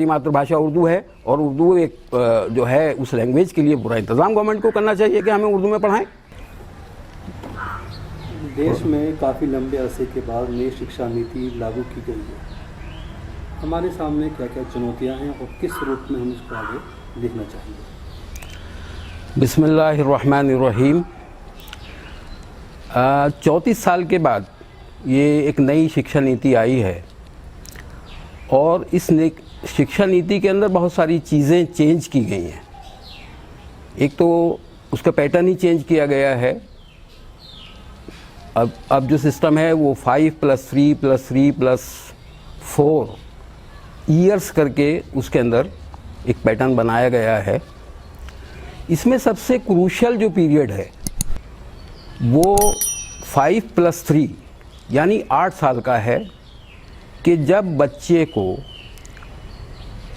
हमारी मातृभाषा उर्दू है और उर्दू एक जो है उस लैंग्वेज के लिए पूरा इंतज़ाम गवर्नमेंट को करना चाहिए कि हमें उर्दू में पढ़ाएं। देश में काफ़ी लंबे अरसे के बाद नई शिक्षा नीति लागू की गई है। हमारे सामने क्या क्या चुनौतियां हैं और किस रूप में हम इसको आगे देखना चाहिए? बिस्मिल्लाहिर्रहमानिर्रहीम। 34 साल के बाद ये एक नई शिक्षा नीति आई है और इस शिक्षा नीति के अंदर बहुत सारी चीज़ें चेंज की गई हैं। एक तो उसका पैटर्न ही चेंज किया गया है। अब जो सिस्टम है वो 5+3+3+4 ईयर्स करके उसके अंदर एक पैटर्न बनाया गया है। इसमें सबसे क्रूशियल जो पीरियड है वो 5+3 यानी 8 साल का है कि जब बच्चे को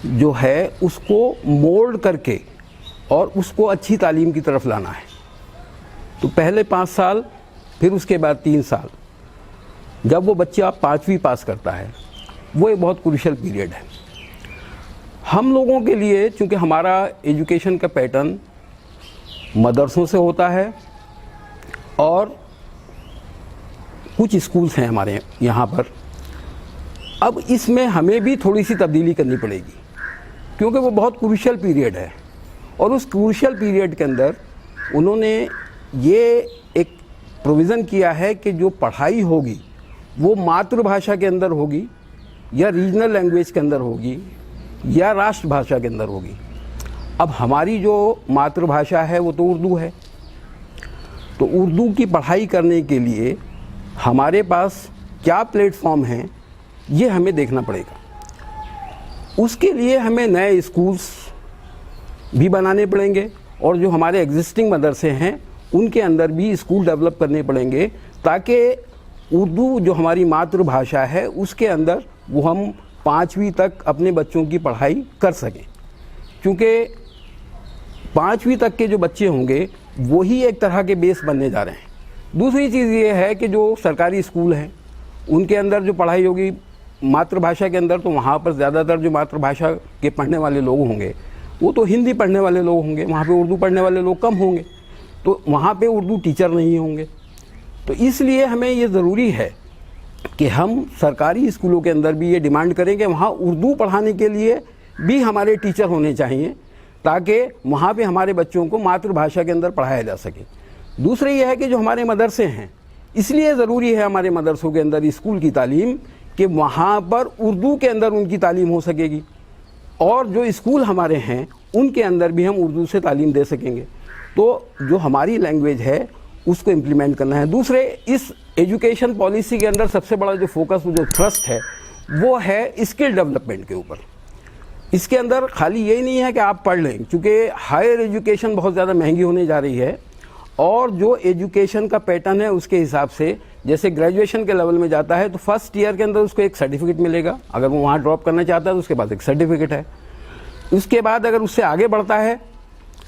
जो है उसको मोल्ड करके और उसको अच्छी तालीम की तरफ लाना है। तो पहले 5 साल, फिर उसके बाद 3 साल, जब वो बच्चा 5वीं पास करता है, वो एक बहुत क्रूशियल पीरियड है हम लोगों के लिए। चूँकि हमारा एजुकेशन का पैटर्न मदरसों से होता है और कुछ स्कूल्स हैं हमारे यहाँ पर। अब इसमें हमें भी थोड़ी सी तब्दीली करनी पड़ेगी क्योंकि वो बहुत क्रूशियल पीरियड है और उस क्रूशियल पीरियड के अंदर उन्होंने ये एक प्रोविज़न किया है कि जो पढ़ाई होगी वो मातृभाषा के अंदर होगी या रीजनल लैंग्वेज के अंदर होगी या राष्ट्रभाषा के अंदर होगी। अब हमारी जो मातृभाषा है वो तो उर्दू है, तो उर्दू की पढ़ाई करने के लिए हमारे पास क्या प्लेटफॉर्म हैं ये हमें देखना पड़ेगा। उसके लिए हमें नए स्कूल्स भी बनाने पड़ेंगे और जो हमारे एग्जिस्टिंग मदरसे हैं उनके अंदर भी स्कूल डेवलप करने पड़ेंगे ताकि उर्दू जो हमारी मातृभाषा है उसके अंदर वो हम 5वीं तक अपने बच्चों की पढ़ाई कर सकें। क्योंकि 5वीं तक के जो बच्चे होंगे वही एक तरह के बेस बनने जा रहे हैं। दूसरी चीज़ ये है कि जो सरकारी स्कूल हैं उनके अंदर जो पढ़ाई होगी मातृभाषा के अंदर, तो वहाँ पर ज़्यादातर जो मातृभाषा के पढ़ने वाले लोग होंगे वो तो हिंदी पढ़ने वाले लोग होंगे, वहाँ पे उर्दू पढ़ने वाले लोग कम होंगे, तो वहाँ पे उर्दू टीचर नहीं होंगे। तो इसलिए हमें ये ज़रूरी है कि हम सरकारी स्कूलों के अंदर भी ये डिमांड करें कि वहाँ उर्दू पढ़ाने के लिए भी हमारे टीचर होने चाहिए ताकि वहाँ पे हमारे बच्चों को मातृभाषा के अंदर पढ़ाया जा सके। दूसरे ये है कि जो हमारे मदरसे हैं, इसलिए ज़रूरी है हमारे मदरसों के अंदर स्कूल की तालीम कि वहाँ पर उर्दू के अंदर उनकी तालीम हो सकेगी और जो स्कूल हमारे हैं उनके अंदर भी हम उर्दू से तालीम दे सकेंगे। तो जो हमारी लैंग्वेज है उसको इम्प्लीमेंट करना है। दूसरे, इस एजुकेशन पॉलिसी के अंदर सबसे बड़ा जो फोकस, जो थ्रस्ट है वो है स्किल डेवलपमेंट के ऊपर। इसके अंदर खाली यही नहीं है कि आप पढ़ लें, क्योंकि हायर एजुकेशन बहुत ज़्यादा महंगी होने जा रही है और जो एजुकेशन का पैटर्न है उसके हिसाब से जैसे ग्रेजुएशन के लेवल में जाता है तो फर्स्ट ईयर के अंदर उसको एक सर्टिफिकेट मिलेगा, अगर वो वहाँ ड्रॉप करना चाहता है तो उसके बाद एक सर्टिफिकेट है। उसके बाद अगर उससे आगे बढ़ता है,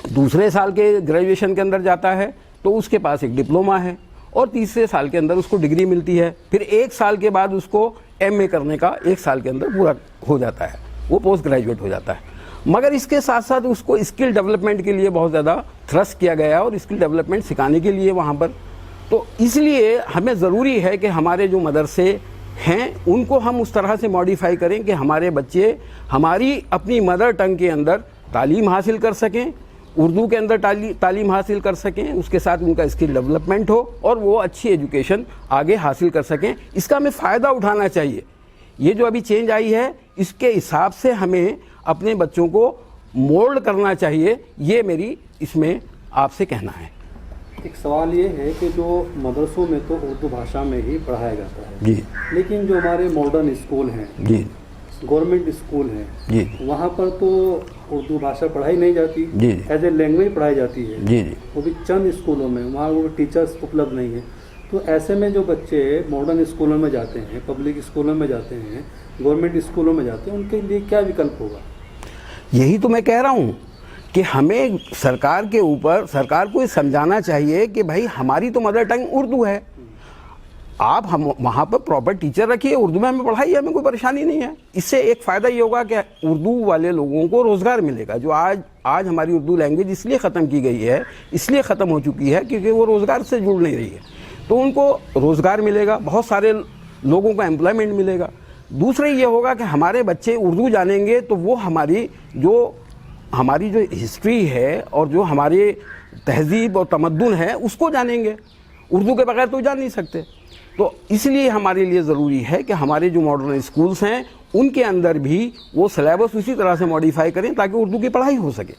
दूसरे साल के ग्रेजुएशन के अंदर जाता है तो उसके पास एक डिप्लोमा है और तीसरे साल के अंदर उसको डिग्री मिलती है। फिर 1 साल के बाद उसको MA करने का 1 साल के अंदर पूरा हो जाता है, वो पोस्ट ग्रेजुएट हो जाता है। मगर इसके साथ साथ उसको स्किल डेवलपमेंट के लिए बहुत ज़्यादा थ्रस्ट किया गया है और स्किल डेवलपमेंट सिखाने के लिए वहाँ पर, तो इसलिए हमें ज़रूरी है कि हमारे जो मदरसे हैं उनको हम उस तरह से मॉडिफाई करें कि हमारे बच्चे हमारी अपनी मदर टंग के अंदर तालीम हासिल कर सकें, उर्दू के अंदर तालीम हासिल कर सकें, उसके साथ उनका स्किल डेवलपमेंट हो और वो अच्छी एजुकेशन आगे हासिल कर सकें। इसका हमें फ़ायदा उठाना चाहिए। ये जो अभी चेंज आई है इसके हिसाब से हमें अपने बच्चों को मोल्ड करना चाहिए, ये मेरी इसमें आपसे कहना है। एक सवाल ये है कि जो मदरसों में तो उर्दू भाषा में ही पढ़ाया जाता है जी, लेकिन जो हमारे मॉडर्न स्कूल हैं जी, गवर्नमेंट स्कूल हैं जी, वहाँ पर तो उर्दू भाषा पढ़ाई नहीं जाती, जी, एज ए लैंग्वेज पढ़ाई जाती है। जी, जी, वो भी चंद स्कूलों में, वहाँ वो टीचर्स उपलब्ध नहीं है। तो ऐसे में जो बच्चे मॉडर्न स्कूलों में जाते हैं, पब्लिक स्कूलों में जाते हैं, गवर्नमेंट स्कूलों में जाते हैं, उनके लिए क्या विकल्प होगा? यही तो मैं कह रहा हूँ कि हमें सरकार के ऊपर, सरकार को ये समझाना चाहिए कि भाई हमारी तो मदर टंग उर्दू है आप हम वहाँ पर प्रॉपर टीचर रखिए, उर्दू में हमें पढ़ाइए, हमें कोई परेशानी नहीं है। इससे एक फ़ायदा ये होगा कि उर्दू वाले लोगों को रोज़गार मिलेगा। जो आज हमारी उर्दू लैंग्वेज इसलिए ख़त्म की गई है, इसलिए ख़त्म हो चुकी है क्योंकि वो रोज़गार से जुड़ नहीं रही है, तो उनको रोज़गार मिलेगा, बहुत सारे लोगों को एम्प्लॉयमेंट मिलेगा। दूसरा ये होगा कि हमारे बच्चे उर्दू जानेंगे तो वो हमारी जो हिस्ट्री है और जो हमारे तहज़ीब और तमद्दुन है उसको जानेंगे। उर्दू के बगैर तो जान नहीं सकते। तो इसलिए हमारे लिए ज़रूरी है कि हमारे जो मॉडर्न स्कूल्स हैं उनके अंदर भी वो सिलेबस उसी तरह से मॉडिफाई करें ताकि उर्दू की पढ़ाई हो सके।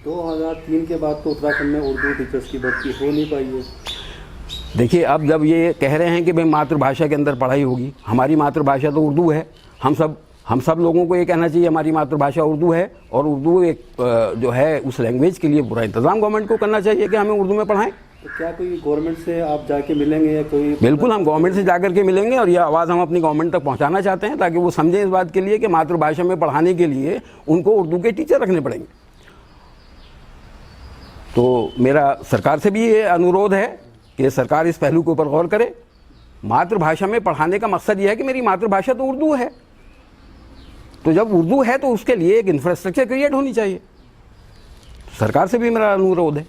2003 के बाद तो उत्तराखंड में उर्दू टीचर्स की भर्ती हो नहीं पाई है। देखिए, अब जब ये कह रहे हैं कि भाई मातृभाषा के अंदर पढ़ाई होगी, हमारी मातृभाषा तो उर्दू है। हम सब लोगों को ये कहना चाहिए हमारी मातृभाषा उर्दू है, और उर्दू एक जो है उस लैंग्वेज के लिए पूरा इंतज़ाम गवर्नमेंट को करना चाहिए कि हमें उर्दू में पढ़ाएं। तो क्या कोई गवर्नमेंट से आप जाके मिलेंगे या कोई? बिल्कुल, हम गवर्नमेंट से जाकर के मिलेंगे और ये आवाज़ हम अपनी गवर्नमेंट तक पहुंचाना चाहते हैं ताकि वो समझें इस बात के लिए कि मातृभाषा में पढ़ाने के लिए उनको उर्दू के टीचर रखने पड़ेंगे। तो मेरा सरकार से भी ये अनुरोध है कि सरकार इस पहलू के ऊपर गौर करे। मातृभाषा में पढ़ाने का मकसद ये है कि मेरी मातृभाषा तो उर्दू है, तो जब उर्दू है तो उसके लिए एक इंफ्रास्ट्रक्चर क्रिएट होनी चाहिए। सरकार से भी मेरा अनुरोध है।